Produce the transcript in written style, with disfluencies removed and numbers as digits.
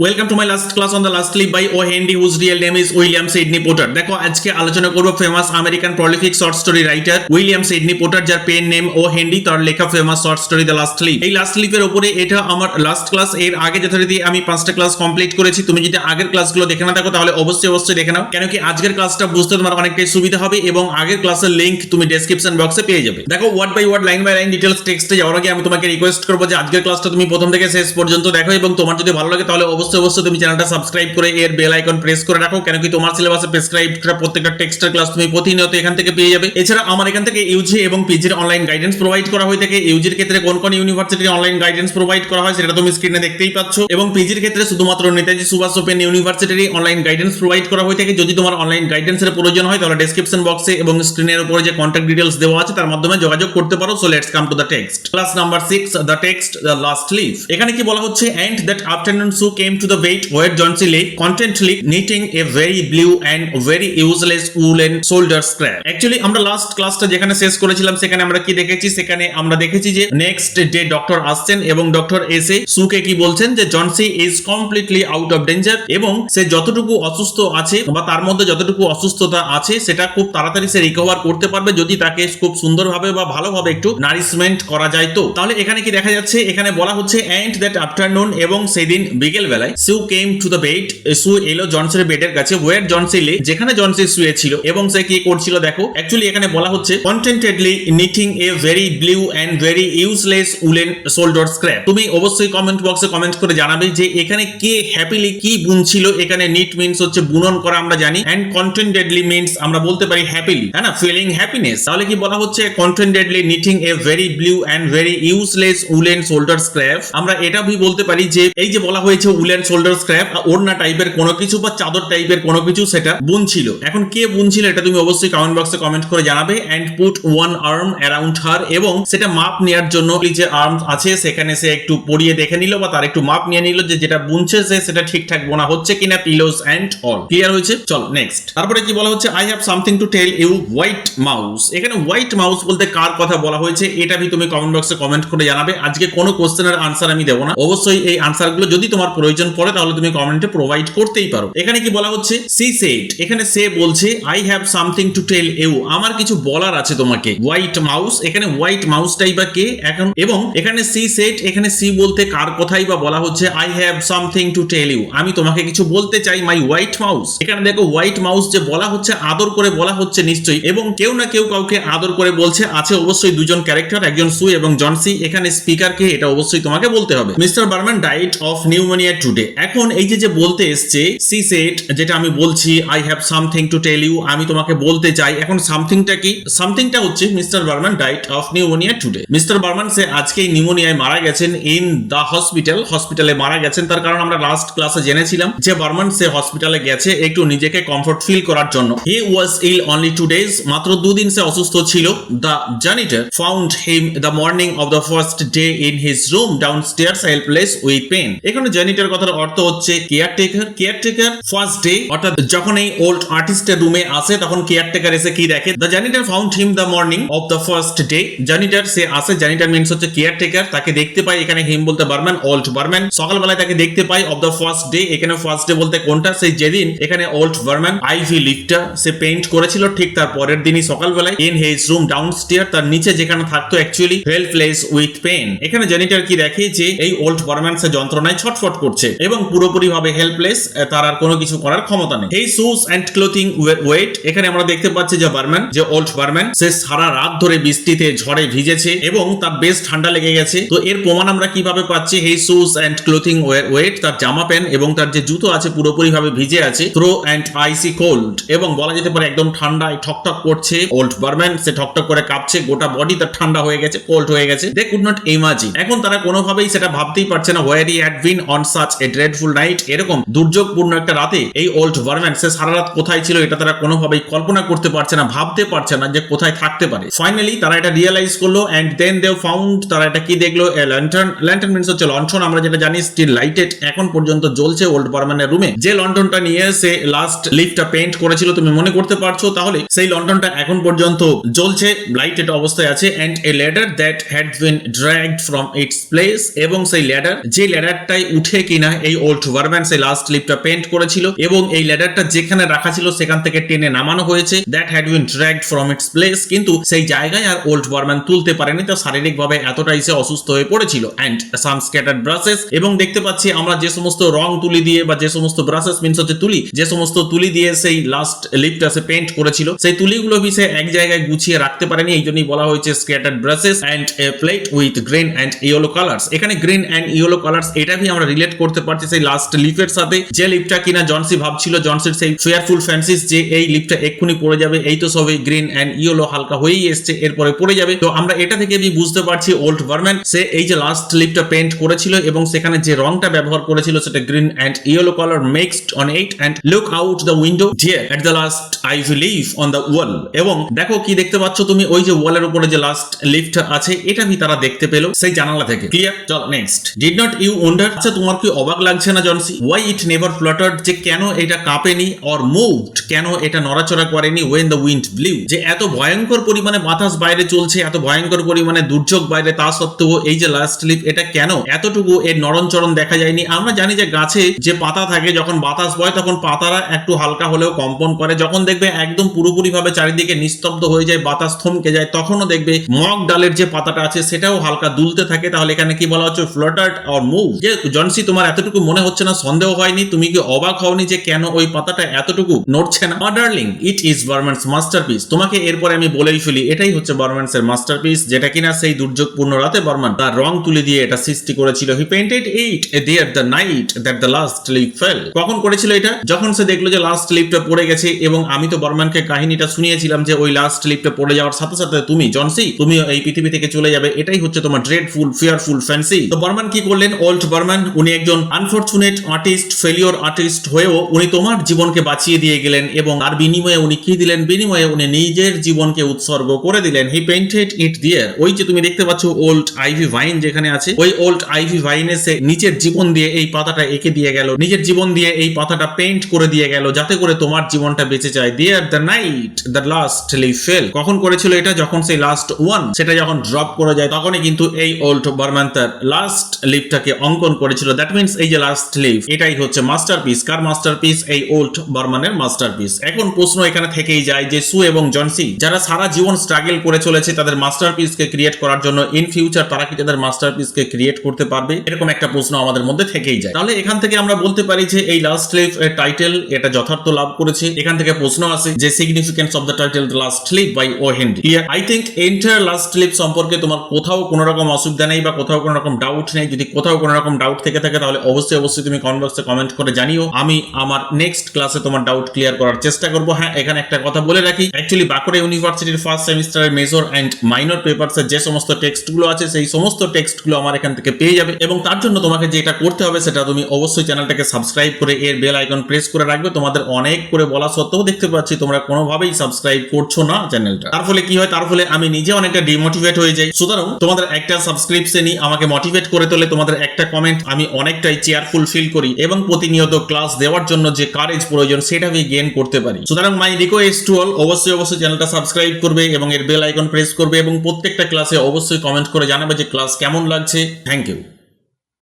Welcome to my last class on the last leaf by O Henry whose real name is William Sydney Porter. দেখো আজকে আলোচনা করব famous American prolific short story writer William Sydney Porter, যার pen name O Henry, তার লেখা famous short story the last leaf. এই last লিভের উপরে এটা আমার লাস্ট ক্লাস। এর আগে যথারীতি আমি 5টা ক্লাস কমপ্লিট করেছি। তুমি যদি আগের ক্লাসগুলো দেখে না থাকো তাহলে অবশ্যই দেখে নাও, কেন কি আজকের ক্লাসটা বুঝতে তোমার অনেকটাই সুবিধা হবে এবং আগের ক্লাসের লিংক তুমি ডেসক্রিপশন বক্সে পেয়ে যাবে। দেখো word by word, line by line details টেক্সটে যাওয়ার আগে আমি তোমাকে রিকোয়েস্ট করবো যে আজকের ক্লাসটা তুমি প্রথম থেকে শেষ পর্যন্ত দেখো এবং তোমার যদি ভালো লাগে তাহলে অবশ্যই তুমি চ্যানেলটা সাবস্ক্রাইব করে এর বেল আইকন প্রেস করে রাখো, কেন কি তোমার সিলেবাসে প্রেসক্রাইবড করা প্রত্যেকটা টেক্সটের ক্লাস তুমি প্রতিনিয়ত এখান থেকে পেয়ে যাবে। এছাড়া আমার এখান থেকে ইউজি এবং পিজির অনলাইন গাইডেন্স প্রোভাইড করা হয়ে থাকে। ইউজির ক্ষেত্রে কোন কোন ইউনিভার্সিটির অনলাইন গাইডেন্স প্রোভাইড করা হয় সেটা তুমি স্ক্রিনে দেখতেই পাচ্ছ, এবং পিজির ক্ষেত্রে শুধুমাত্র নেতাজি সুভাষ ওপেন ইউনিভার্সিটির অনলাইন গাইডেন্স প্রোভাইড করা হয়ে থাকে। যদি তোমার অনলাইন গাইডেন্সের প্রয়োজন হয় তাহলে ডেসক্রিপশন বক্সে এবং স্ক্রিনের উপরে যে কন্টাক্ট ডিটেইলস দেওয়া আছে তার মাধ্যমে যোগাযোগ করতে পারো। So let's come to the text. Class number 6, the text the last leaf. এখানে কি বলা হচ্ছে, and that afternoon Sue came to the bed where Johnsy lay contentedly knitting a very blue and very useless woolen shoulder scrap. Actually আমরা last ক্লাসটা যেখানে শেষ করেছিলাম সেখানে আমরা কি দেখেছি, সেখানে আমরা দেখেছি যে নেক্সট ডে ডক্টর আসছেন এবং ডক্টর এসে সুকে কি বলছেন যে Johnsy is completely out of danger, এবং সে যতটুকু অসুস্থ আছে বা তার মধ্যে যতটুকু অসুস্থতা আছে সেটা খুব তাড়াতাড়ি সে রিকভার করতে পারবে যদি তাকে খুব সুন্দরভাবে বা ভালোভাবে একটু নারিশমেন্ট করা যায়। তো তাহলে এখানে কি দেখা যাচ্ছে, এখানে বলা হচ্ছে এন্ড দ্যাট আফটারনুন, এবং সেদিন বিকেল বেলায় সু কেম টু দ্য বেড, সু এলো জনসের বেডের কাছে, ওয়ার জনসি লে, যেখানে জনসি শুয়েছিল, এবং সে কি করছিল দেখো। অ্যাকচুয়ালি এখানে বলা হচ্ছে contentedly knitting a very blue and very useless woollen shoulder scrap. তুমি অবশ্যই কমেন্ট বক্সে কমেন্ট করে জানাবে যে এখানে কে হ্যাপিলি কি বুনছিল। এখানে নিট মিন্স হচ্ছে বুনন করা আমরা জানি, এন্ড কন্টেন্টেডলি মিন্স আমরা বলতে পারি হ্যাপিলি, হ্যাঁ না, ফিলিং হ্যাপিনেস। তাহলে কি বলা হচ্ছে contentedly knitting a very blue and very useless woollen shoulder scrap. আমরা এটা ভি বলতে পারি যে এই যে বলা হয়েছে উলেন শোল্ডার স্ক্র্যাপ, ওড়না টাইপের কোনো কিছু বা চাদর টাইপের কোনো কিছু সেটা বুনছিল। এখন কে বুনছিল এটা তুমি অবশ্যই কমেন্ট বক্সে কমেন্ট করে জানাবে। And put one arm around her, এবং সেটা মাপ নেওয়ার জন্য যে আর্ম আছে সেখানে সে একটু পরিয়ে দেখে নিল বা তার একটু মাপ নিয়ে নিল যে যেটা বুনছে সেটা ঠিকঠাক বোনা হচ্ছে কিনা, পিলোস এন্ড অল। ক্লিয়ার হয়েছে? চল নেক্সট। তারপরে কি বলা হচ্ছে, I have something to tell you white mouse. এখানে হোয়াইট মাউস বলতে কার কথা বলা হয়েছে এটা ভি তুমি কমেন্ট বক্সে কমেন্ট করে জানাবে। আজকে কোনো কোশ্চেনের আনসার আমি দেবো না, অবশ্যই এই আনসারগুলো যদি তোমার প্রয়োজন পড়ে তাহলে তুমি কমেন্টে প্রোভাইড করতেই পারো। এখানে কি বলা হচ্ছে, সি সেড, এখানে সে বলছে I have something to tell you, আমার কিছু বলার আছে তোমাকে। হোয়াইট মাউস, এখানে হোয়াইট মাউসটাই বা কে এখন, এবং এখানে সি সেড, এখানে সি বলতে কার কথাই বা বলা হচ্ছে, I have something to tell you, আমি তোমাকে কিছু বলতে চাই মাই হোয়াইট মাউস। এখানে দেখো হোয়াইট মাউস যে বলা হচ্ছে আদর করে বলা হচ্ছে নিশ্চয়ই, এবং কেউ না কেউ কাউকে আদর করে বলছে। আছে অবশ্যই দুজন ক্যারেক্টার, একজন সু এবং জনসি। এখানে স্পিকারকে এটা অবশ্যই তোমাকে বলতে হবে। Mister Behrman died of pneumonia today. এখন এই যে বলতে এসছে সি সেড, যেটা আমি বলছি I have something to tell you, আমি তোমাকে বলতে চাই। এখন সামথিংটা কি? সামথিংটা হচ্ছে mister Behrman died of pneumonia today. Mister Behrman সে আজকেই নিউমোনিয়ায় মারা গেছেন ইন দা হসপিটাল, হসপিটালে মারা গেছেন। তার কারণ আমরা লাস্ট ক্লাসে জেনেছিলাম যে বার্মান সে হসপিটালে গেছে একটু নিজেকে কমফোর্ট ফিল করার জন্য। হি ওয়াজ ইল অনলি 2 days, মাত্র 2 দিন সে অসুস্থ ছিল। The janitor found him the morning of the first day in his room downstairs helpless with pain. এখানে জনিটর কথার অর্থ হচ্ছে কেয়ারটেকার। কেয়ারটেকার ফার্স্ট ডে, অর্থাৎ যখন এই ওল্ড আর্টিস্টের রুমে আসে তখন কেয়ারটেকার এসে কি দেখে, the janitor found him the morning of the first day. Janitor সে আসে, জনিটর মিন্স হচ্ছে কেয়ারটেকার, তাকে দেখতে পায়। এখানে হিম বলতে বার্মান, ওল্ড বার্মান। সকালবেলায় তাকে দেখতে পায় অফ দ্য ফার্স্ট ডে, এখানে ফার্স্ট ডে বলতে কোনটা, সেই যেদিন এখানে ওল্ড বার্মান আইভি লিফটা সে পেইন্ট করেছিল ঠিক তার পরের দিনই সকালবেলায় ইন হিজ রুম ডাউনস্টেয়ার, তার নিচে যেখানে থাকতো অ্যাকচুয়ালি হেল্পলেস উইথ পেন। এখানে জনিটর কি দেখে যে এই ওল্ড বার্মান সে যন্ত্রণায় ছটফট করছে এবং পুরোপুরি ভাবে হেল্পলেস, তার আর কোনো কিছু করার ক্ষমতা নেই। এই শুজ এন্ড ক্লোথিং ওয়েট, এখানে আমরা দেখতে পাচ্ছি যে বার্মান, যে ওল্ড বার্মান, সে সারা রাত ধরে বৃষ্টিতে ঝড়ে ভিজেছে এবং তার বেশ ঠান্ডা লেগে গেছে। তো এর প্রমাণ আমরা কিভাবে পাচ্ছি, এই শুজ এন্ড ক্লোথিং ওয়েট, তার জামা প্যান্ট এবং তার যে জুতো আছে পুরোপুরি ভাবে ভিজে আছে। থ্রো এন্ড আইসি কোল্ড, এবং বলা যেতে পারে একদম ঠান্ডায় ঠকঠক করছে ওল্ড বার্মান, সে ঠকঠক করে কাঁপছে, গোটা বডি তার ঠান্ডা হয়ে গেছে, কোল্ড হয়ে গেছে। দে কুড নট ইমাজিন, এখন তারা কোনোভাবেই সেটা ভাবতেই পারছে না, where he had been on such a dreadful night, এরকম দুর্যোগপূর্ণ একটা রাতে এই ওল্ড বার্মান সে সারা রাত কোথায় ছিল এটা তারা কোনোভাবেই কল্পনা করতে পারছে না, ভাবতে পারছে না যে কোথায় থাকতে পারে। ফাইনালি তারা এটা রিয়েলাইজ করলো, এন্ড দেন দে ফাউন্ড, তারা এটা কি দেখলো, এ ল্যান্টার্ন। ল্যান্টার্ন মিন্স হচ্ছে লণ্ঠন, আমরা যেটা জানি স্টিল লাইটেড, এখন পর্যন্ত জ্বলছে ওল্ড বার্মানের রুমে। যে লণ্ঠনটা নিয়ে সে লাস্ট লিফটা পেইন্ট করেছিল তুমি মনে করতে পারছো, তাহলে সেই লণ্ঠনটা এখন পর্যন্ত জ্বলছে, লাইটেড অবস্থায় আছে। And a ladder that had been dragged from its place, এবং সেই ল্যাডার, যে ল্যাডারটাই উঠে কিনা এই ওল্ড বারম্যান সেই লাস্ট লিফটটা পেন্ট করেছিল এবং এই ল্যাডারটা যেখানে রাখা ছিল সেখান থেকে টেনে নামানো হয়েছে, that had been dragged from its place, কিন্তু সেই জায়গায় আর ওল্ড বারম্যান তুলতে পারেনি, তো শারীরিকভাবে এতটাই সে অসুস্থ হয়ে পড়েছিল। অ্যান্ড সাম স্ক্যাটার্ড ব্রাশেস, এবং দেখতে পাচ্ছি আমরা যে সমস্ত রং তুলি দিয়ে বা যে সমস্ত ব্রাশেস মিন্স হচ্ছে তুলি, যে সমস্ত তুলি দিয়ে সেই লাস্ট লিফটটা সে পেন্ট করেছিল সেই তুলিগুলো সে এক জায়গায় গুছিয়ে রাখতে পারেনি, এই জন্যই বলা হয়েছে scattered brushes and a plate with green and yellow colours. এখানে গ্রিন অ্যান্ড ইয়েলো কালার্স এটা भी আমরা রিলেট করতে পারছি সেই লাস্ট লিফের সাথে, যে লিফটা কিনা জনসি ভাবছিল, জনসির সেই ফেয়ারফুল ফ্যান্সিস যে এই লিফটা এক্ষুনি পড়ে যাবে, এই তো সবে গ্রিন অ্যান্ড ইয়েলো হালকা হয়েই এসছে, এরপরে পড়ে যাবে। তো আমরা এটা থেকে বুঝতে পারছি ওল্ড বারম্যান সে এই যে লাস্ট লিফটা পেন্ট করেছিল এবং সেখানে যে রংটা ব্যবহার করেছিল সেটা green and yellow colour mixed on it, and look out the window dear at the last ivy leaf on the wall. এবং দেখো কি দেখতে পাচ্ছ তুমি, ওই যে ওয়ালের উপরে যে লাস্ট লিফট আছে এটা তারা দেখতে পেল সেই জানালা থেকে। ক্লিয়ার? চল next. Did not you wonder, আচ্ছা তোমার কি অবাক লাগছে না Johnsy, why it never fluttered, যে কেন এটা কাঁপেনি, অর মুভড, কেন এটা নড়াচড়া করেনি, ওয়েন দ্য উইন্ড ব্লিউ, যে এত ভয়ঙ্কর পরিমাণে বাতাস বাইরে চলছে, এত ভয়ঙ্কর পরিমাণে দুর্যোগ বাইরে, তা সত্ত্বেও এই যে লাস্ট লিফ এটা কেন এতটুকু এর নড়নচড়ন দেখা যায়নি। আমরা জানি যে গাছে যে পাতা থাকে যখন বাতাস বয় তখন পাতারা একটু হালকা হলেও কম্পন করে, যখন দেখবে একদম পুরোপুরি ভাবে চারিদিকে নিস্তব্ধ হয়ে যায়, বাতাস থমকে যায়, তখনও দেখবে মগ ডালের যে পাতাটা আছে সেটাও হালকা দুলতে থাকে। তাহলে এখানে কি বলা হচ্ছে, ফ্লাটার্ড অর মুভ। যে জনসি তোমার এতটুকু মনে হচ্ছে না, সন্দেহ হয়নি, তুমি কি অবাক হওনি যে কেন ওই পাতাটা এতটুকু নড়ছে না? Darling, it is Behrman's masterpiece. তোমাকে এরপরে আমি বলেই ফেলি এটাই হচ্ছে বারম্যানস এর মাস্টারপিস, যেটা কিনা সেই দুর্যোগপূর্ণ রাতে বারম্যান তার রং তুলি দিয়ে এটা সৃষ্টি করেছিল। He painted it there the night that the last leaf fell. কখন করেছিল এটা? যখন সে দেখলো যে লাস্ট লিফটা পড়ে গেছে, এবং আমি তো বারম্যানকে কাহিনীটা শুনিয়েছিলাম যে ওই লাস্ট লিফটা পড়ে যাওয়ার সাথে সাথে তুমি জনসি তুমি এই পৃথিবী থেকে চলে যাবে, এটাই হচ্ছে তোমার ড্রেডফুল ফিয়ারফুল ফ্যান্সি। তো বারম্যান কি করলেন, ওল্ড বারম্যান উনি একজন আনফরচুনেট আর্টিস্ট, ফেলিওর আর্টিস্ট হয়েও উনি তোমার জীবনকে বাঁচিয়ে দিয়ে গেলেন, এবং তার বিনিময়ে উনি কি দিলেন, বিনিময়ে উনি নিজের জীবনকে উৎসর্গ করে দিলেন। হি পেইন্টেড ইট দিয়ার, ওই যে তুমি দেখতে পাচ্ছ ওল্ড আইভি ভাইন যেখানে আছে, ওই ওল্ড আইভি ভাইনে সে নিজের জীবন দিয়ে এই পাতাটা এঁকে দিয়ে গেল, নিজের জীবন দিয়ে এই পাতাটা পেইন্ট করে দিয়ে গেল, যাতে করে তোমার জীবনটা বেঁচে যায়। দিয়ার the night the last leaf fell. কখন করেছিল এটা? যখন সেই লাস্ট ওয়ান সেটা যখন ড্রপ করে যায় তখনই কিন্তু এই ওল্ড বারম্যান তার লাস্ট লিফটাকে অঙ্কন করেছিল। দ্যাট মিন্স এই যে লাস্ট লিফ এটাই হচ্ছে মাস্টারপিস। কার মাস্টারপিস? এই ওল্ড বারম্যানের মাস্টারপিস। এখন প্রশ্ন এখানে থেকেই যায় যে সু এবং জনসি যারা সারা জীবন স্ট্রাগল করে চলেছে তাদের মাস্টারপিসকে ক্রিয়েট করার জন্য, ইন ফিউচার তারা কি তাদের মাস্টারপিসকে ক্রিয়েট করতে পারবে? এরকম একটা প্রশ্ন আমাদের মধ্যে থেকেই যায়। তাহলে এখান থেকে আমরা বলতে পারি যে এই লাস্ট লিফ এর টাইটেল এটা যথার্থ লাভ করেছে। এখান থেকে প্রশ্ন আসে যে significance of the title the last leaf by O Henry. I think entire last leaf সম্পর্কে তোমার কোথাও কোনো রকম অসুবিধা নেই বা কোথাও কোনো রকম ডাউট নেই। যদি কোথাও কোনো রকম ডাউট থেকে থাকে তাহলে অবশ্যই তুমি কমেন্ট বক্সে কমেন্ট করে জানিও, আমি আমার নেক্সট ক্লাসে তোমার ডাউট ক্লিয়ার করার চেষ্টা করব। হ্যাঁ, এখানে একটা কথা বলে রাখি, অ্যাকচুয়ালি বাঁকুড়া ইউনিভার্সিটির ফার্স্ট সেমিস্টারের মেজর অ্যান্ড মাইনর পেপারসের যে সমস্ত টেক্সটগুলো আছে সেই সমস্ত টেক্সটগুলো আমার এখান থেকে পেয়ে যাবে, এবং তার জন্য তোমাকে যেটা করতে হবে সেটা তুমি অবশ্যই চ্যানেলটাকে সাবস্ক্রাইব করে এর বেল আইকন প্রেস করে রাখবে। তোমাদের অনেক করে বলা সত্ত্বেও দেখতে পাচ্ছি তোমরা কোনোভাবেই সাবস্ক্রাইব করছো না চ্যানেলটা। তার ফলে কি হয়, তার ফলে আমি নিজে অনেকটা ডিমোটিভেট হয়ে যাই। সুতরাং তোমাদের একটা সাবস্ক্রিপশনই আমাকে মোটিভেট করে তোলে, তোমাদের একটা কমেন্ট আমি অনেকটাই চেয়ারফুল ফিল করি, এবং প্রতিনিয়ত ক্লাস দেওয়ার জন্য যে কারেজ প্রয়োজন সেটা আমি গেইন করতে পারি। সুতরাং মাই রিকোয়েস্ট টু অল, অবশ্যই চ্যানেলটা সাবস্ক্রাইব করবে এবং এর বেল আইকন প্রেস করবে, এবং প্রত্যেকটা ক্লাসে অবশ্যই কমেন্ট করে জানাবে যে ক্লাস কেমন লাগছে। Thank you.